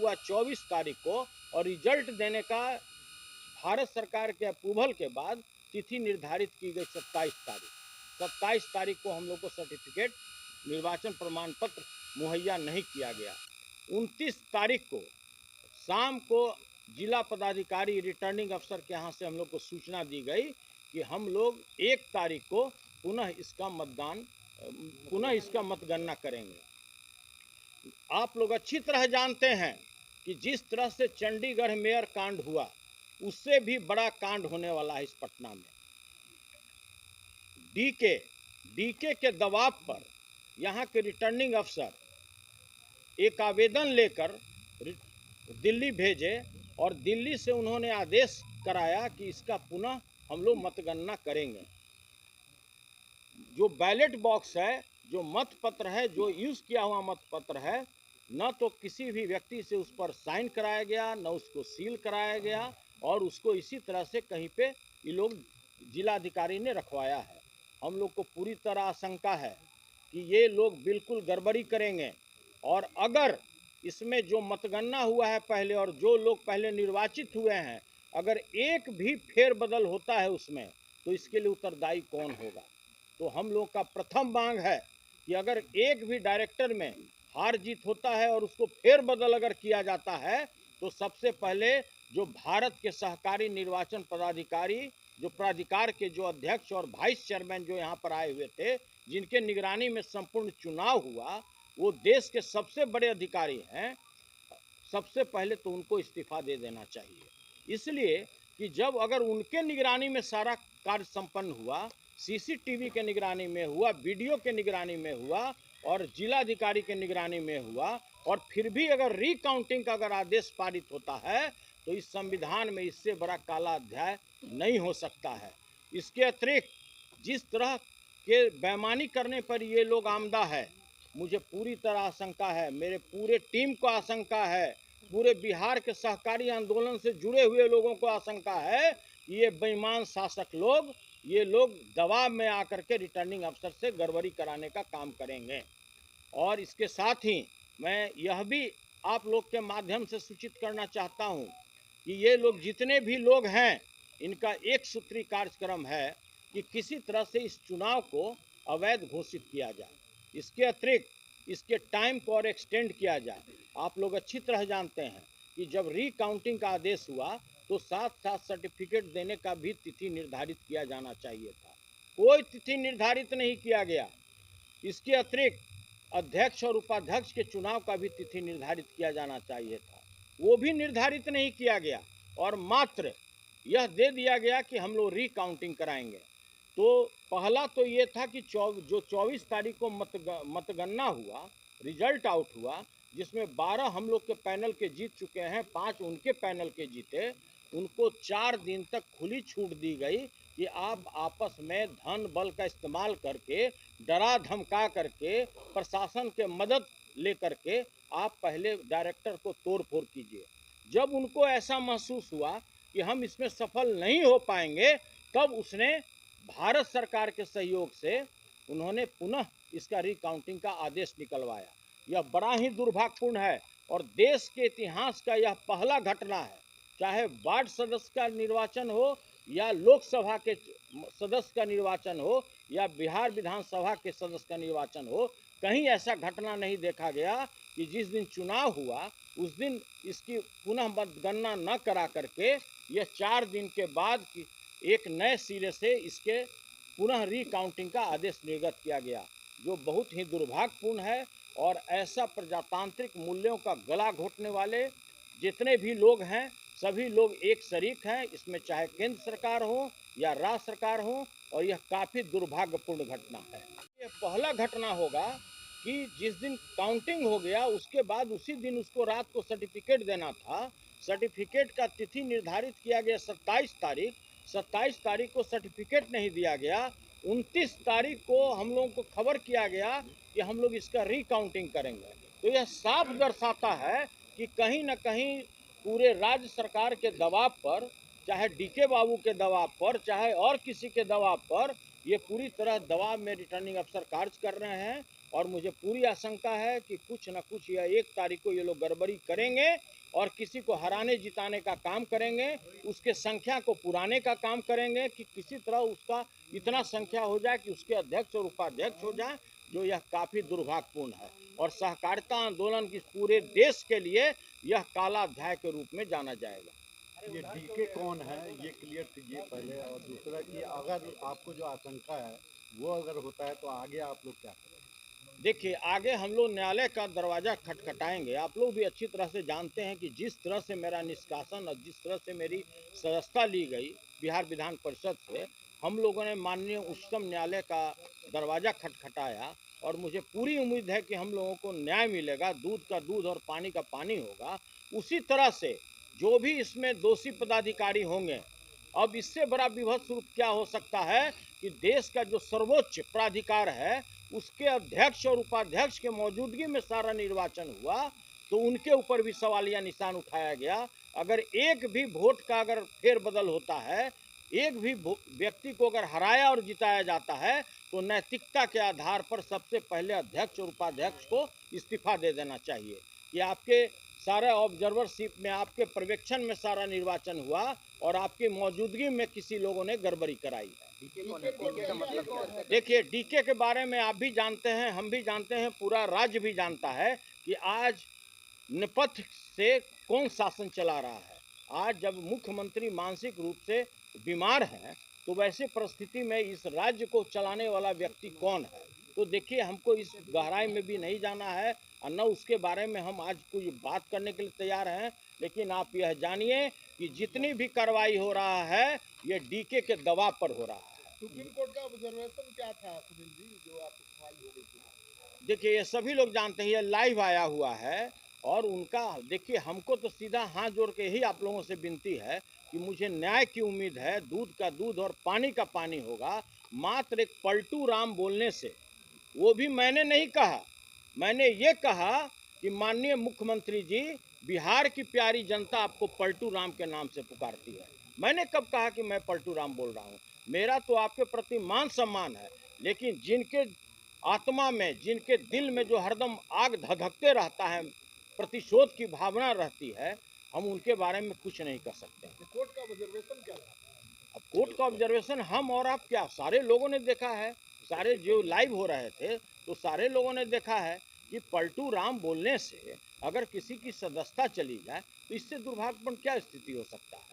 हुआ 24 तारीख को और रिजल्ट देने का भारत सरकार के अप्रूवल के बाद तिथि निर्धारित की गई 27 तारीख को हम लोग को सर्टिफिकेट निर्वाचन प्रमाण पत्र मुहैया नहीं किया गया। 29 तारीख को शाम को जिला पदाधिकारी रिटर्निंग अफसर के यहाँ से हम लोग को सूचना दी गई कि हम लोग 1 तारीख को पुनः इसका मतगणना करेंगे। आप लोग अच्छी तरह जानते हैं कि जिस तरह से चंडीगढ़ मेयर कांड हुआ, उससे भी बड़ा कांड होने वाला है इस पटना में। डीके के दबाव पर यहाँ के रिटर्निंग अफसर एक आवेदन लेकर दिल्ली भेजे और दिल्ली से उन्होंने आदेश कराया कि इसका पुनः हम लोग मतगणना करेंगे। जो बैलेट बॉक्स है, जो मतपत्र है, जो यूज़ किया हुआ मतपत्र है, न तो किसी भी व्यक्ति से उस पर साइन कराया गया, न उसको सील कराया गया और उसको इसी तरह से कहीं पे ये लोग जिलाधिकारी ने रखवाया है। हम लोग को पूरी तरह आशंका है कि ये लोग बिल्कुल गड़बड़ी करेंगे और अगर इसमें जो मतगणना हुआ है पहले और जो लोग पहले निर्वाचित हुए हैं, अगर एक भी फेरबदल होता है उसमें, तो इसके लिए उत्तरदायी कौन होगा। तो हम लोग का प्रथम मांग है कि अगर एक भी डायरेक्टर में हार जीत होता है और उसको फेरबदल अगर किया जाता है, तो सबसे पहले जो भारत के सहकारी निर्वाचन पदाधिकारी, जो प्राधिकार के जो अध्यक्ष और वाइस चेयरमैन जो यहाँ पर आए हुए थे, जिनके निगरानी में संपूर्ण चुनाव हुआ, वो देश के सबसे बड़े अधिकारी हैं। सबसे पहले तो उनको इस्तीफा दे देना चाहिए, इसलिए कि जब अगर उनके निगरानी में सारा कार्य संपन्न हुआ, सीसीटीवी के निगरानी में हुआ, वीडियो के निगरानी में हुआ और जिलाधिकारी के निगरानी में हुआ, और फिर भी अगर रिकाउंटिंग का अगर आदेश पारित होता है, तो इस संविधान में इससे बड़ा काला अध्याय नहीं हो सकता है। इसके अतिरिक्त जिस तरह के बेईमानी करने पर ये लोग आमदा है, मुझे पूरी तरह आशंका है, मेरे पूरे टीम को आशंका है, पूरे बिहार के सहकारी आंदोलन से जुड़े हुए लोगों को आशंका है कि ये बेईमान शासक लोग, ये लोग दबाव में आकर के रिटर्निंग अफसर से गड़बड़ी कराने का काम करेंगे। और इसके साथ ही मैं यह भी आप लोग के माध्यम से सूचित करना चाहता हूं कि ये लोग जितने भी लोग हैं, इनका एक सूत्री कार्यक्रम है कि किसी तरह से इस चुनाव को अवैध घोषित किया जाए। इसके अतिरिक्त इसके टाइम को और एक्सटेंड किया जाए। आप लोग अच्छी तरह जानते हैं कि जब रिकाउंटिंग का आदेश हुआ तो साथ साथ सर्टिफिकेट देने का भी तिथि निर्धारित किया जाना चाहिए था। कोई तिथि निर्धारित नहीं किया गया। इसके अतिरिक्त अध्यक्ष और उपाध्यक्ष के चुनाव का भी तिथि निर्धारित किया जाना चाहिए था, वो भी निर्धारित नहीं किया गया और मात्र यह दे दिया गया कि हम लोग रिकाउंटिंग कराएंगे। तो पहला तो ये था कि जो 24 तारीख को मतगणना हुआ, रिजल्ट आउट हुआ, जिसमें 12 हम लोग के पैनल के जीत चुके हैं, 5 उनके पैनल के जीते, उनको 4 दिन तक खुली छूट दी गई कि आप आपस में धन बल का इस्तेमाल करके, डरा धमका करके, प्रशासन के मदद लेकर के आप पहले डायरेक्टर को तोड़ फोड़ कीजिए। जब उनको ऐसा महसूस हुआ कि हम इसमें सफल नहीं हो पाएंगे, तब उसने भारत सरकार के सहयोग से उन्होंने पुनः इसका रिकाउंटिंग का आदेश निकलवाया। यह बड़ा ही दुर्भाग्यपूर्ण है और देश के इतिहास का यह पहला घटना है। चाहे वार्ड सदस्य का निर्वाचन हो या लोकसभा के सदस्य का निर्वाचन हो या बिहार विधानसभा के सदस्य का निर्वाचन हो, कहीं ऐसा घटना नहीं देखा गया कि जिस दिन चुनाव हुआ उस दिन इसकी पुनः मतगणना न करा करके यह 4 दिन के बाद एक नए सिरे से इसके पुनः रिकाउंटिंग का आदेश निर्गत किया गया, जो बहुत ही दुर्भाग्यपूर्ण है। और ऐसा प्रजातांत्रिक मूल्यों का गला घोटने वाले जितने भी लोग हैं, सभी लोग एक शरीक हैं इसमें, चाहे केंद्र सरकार हो या राज्य सरकार हो, और यह काफ़ी दुर्भाग्यपूर्ण घटना है। यह पहला घटना होगा कि जिस दिन काउंटिंग हो गया उसके बाद उसी दिन उसको रात को सर्टिफिकेट देना था। सर्टिफिकेट का तिथि निर्धारित किया गया 27 तारीख को सर्टिफिकेट नहीं दिया गया। 29 तारीख को हम लोगों को खबर किया गया कि हम लोग इसका रिकाउंटिंग करेंगे। तो यह साफ दर्शाता है कि कहीं न कहीं पूरे राज्य सरकार के दबाव पर, चाहे डीके बाबू के दबाव पर, चाहे और किसी के दबाव पर, ये पूरी तरह दबाव में रिटर्निंग अफसर कार्य कर रहे हैं। और मुझे पूरी आशंका है कि कुछ न कुछ यह 1 तारीख को ये लोग गड़बड़ी करेंगे और किसी को हराने जिताने का काम करेंगे, उसके संख्या को पुराने का काम करेंगे कि किसी तरह उसका इतना संख्या हो जाए कि उसके अध्यक्ष और उपाध्यक्ष हो जाए, जो यह काफ़ी दुर्भाग्यपूर्ण है। और सहकारिता आंदोलन की पूरे देश के लिए यह काला अध्याय के रूप में जाना जाएगा। ये डीके कौन है ये क्लियर कीजिए पहले, और दूसरा कि अगर आपको जो आशंका है वो अगर होता है तो आगे आप लोग क्या करें? देखिए, आगे हम लोग न्यायालय का दरवाज़ा खटखटाएंगे। आप लोग भी अच्छी तरह से जानते हैं कि जिस तरह से मेरा निष्कासन और जिस तरह से मेरी सदस्यता ली गई बिहार विधान परिषद से, हम लोगों ने माननीय उच्चतम न्यायालय का दरवाज़ा खटखटाया और मुझे पूरी उम्मीद है कि हम लोगों को न्याय मिलेगा, दूध का दूध और पानी का पानी होगा। उसी तरह से जो भी इसमें दोषी पदाधिकारी होंगे, अब इससे बड़ा विभत्स रूप क्या हो सकता है कि देश का जो सर्वोच्च प्राधिकार है, उसके अध्यक्ष और उपाध्यक्ष के मौजूदगी में सारा निर्वाचन हुआ, तो उनके ऊपर भी सवालिया निशान उठाया गया। अगर एक भी वोट का अगर फेरबदल होता है, एक भी व्यक्ति को अगर हराया और जिताया जाता है, तो नैतिकता के आधार पर सबसे पहले अध्यक्ष और उपाध्यक्ष को इस्तीफा दे देना चाहिए कि आपके सारे ऑब्जर्वरशिप में, आपके पर्यवेक्षण में सारा निर्वाचन हुआ और आपकी मौजूदगी में किसी लोगों ने गड़बड़ी कराई है। देखिए, डीके के बारे में आप भी जानते हैं, हम भी जानते हैं, पूरा राज्य भी जानता है कि आज नेपथ्य से कौन शासन चला रहा है। आज जब मुख्यमंत्री मानसिक रूप से बीमार हैं, तो वैसे परिस्थिति में इस राज्य को चलाने वाला व्यक्ति कौन है? तो देखिए, हमको इस गहराई में भी नहीं जाना है और न उसके बारे में हम आज कोई बात करने के लिए तैयार हैं। लेकिन आप यह जानिए कि जितनी भी कार्रवाई हो रहा है, ये डीके के दबाव पर हो रहा है। सुप्रीम कोर्ट का ऑब्जर्वेशन क्या था सुनील जी, जो आपको सवाल हो गई थी? देखिए, ये सभी लोग जानते हैं, ये लाइव आया हुआ है और उनका देखिए, हमको तो सीधा हाथ जोड़ के ही आप लोगों से विनती है कि मुझे न्याय की उम्मीद है, दूध का दूध और पानी का पानी होगा। मात्र एक पलटू राम बोलने से, वो भी मैंने नहीं कहा, मैंने ये कहा कि माननीय मुख्यमंत्री जी, बिहार की प्यारी जनता आपको पलटू राम के नाम से पुकारती है। मैंने कब कहा कि मैं पलटू राम बोल रहा हूँ? मेरा तो आपके प्रति मान सम्मान है, लेकिन जिनके आत्मा में, जिनके दिल में जो हरदम आग धधकते रहता है, प्रतिशोध की भावना रहती है, हम उनके बारे में कुछ नहीं कर सकते। कोर्ट का ऑब्जर्वेशन क्या था? अब कोर्ट का ऑब्जर्वेशन हम और आप क्या, सारे लोगों ने देखा है, सारे जो लाइव हो रहे थे, तो सारे लोगों ने देखा है कि पलटू राम बोलने से अगर किसी की सदस्यता चली जाए, तो इससे दुर्भाग्यपूर्ण क्या स्थिति हो सकता है।